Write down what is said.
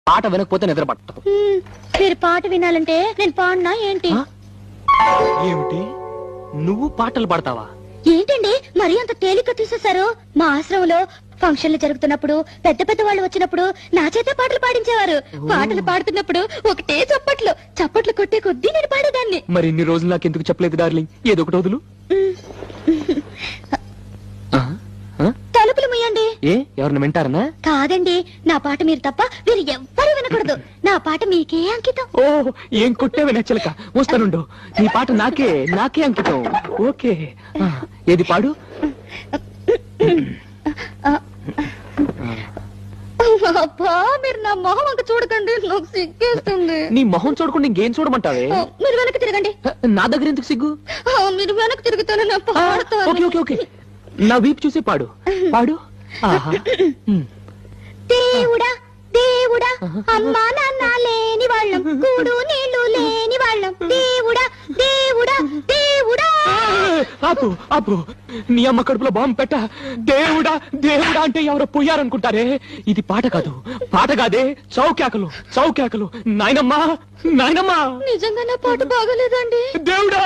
పాట వినకపోతే నిద్ర పట్టదు. మీరు పాట వినాలంటే నేను పాడినా ఏంటి? ఏమిటి నువ్వు పాటలు పాడతావా? ఏంటండి మరీ అంత తేలిక తీసేశారు? మా ఆశ్రమంలో ఫంక్షన్లు జరుగుతున్నప్పుడు పెద్ద పెద్ద వాళ్ళు వచ్చినప్పుడు నా చేతే పాటలు పాడించేవారు. పాటలు పాడుతున్నప్పుడు ఒకటే చప్పట్లు చప్పట్లు కొట్టే కొద్దీ నేను పాడేదాన్ని. మరి ఇన్ని రోజులు నాకు ఎందుకు చెప్పలేదు డార్లింగ్? ఏదో ఒకటి వదులు. తలుపులు ముయ్యండి. ఏ ఎవరిని వింటారనా? కాదండి, నా పాట మీరు తప్ప మీరు ఎవ్వరూ వినకూడదు. నా పాట మీకే అంకితం. ఓ ఏం కొట్టేవి నచ్చలక వస్తానుండు. నీ పాట నాకే నాకే అంకితం. ఓకే ఏది పాడు. అబ్బా మీరు నా మొహం అంక చూడకండి, నాకు సిగ్గేస్తుంది. నీ మొహం చూడకుండా ఇంకేం చూడమంటావే? మీరు వెనక్కి తిరగండి. నా దగ్గర ఎందుకు సిగ్గు? మీరు వెనక్కి తిరుగుతాను నా పాడతాను. ఓకే ఓకే ఓకే నా వీపు చూసి పాడు పాడు. దేవుడా దేవుడా అమ్మా నాన్న లేని వాళ్ళం, కూడు నీళ్లు లేని వాళ్ళం, దేవుడా దేవుడా దేవుడా. ఆపు ఆపు, నీ అమ్మ కడుపులో బాంబు పెట్ట. దేవుడా దేవుడా అంటే ఎవరో పోయారనుకుంటారే. ఇది పాట కాదు, పాట కాదే, చౌకేకలు చౌకేకలు. నాయనమ్మా నాయనమ్మా. నిజంగా నా పాట బాగలేదండి. దేవుడా.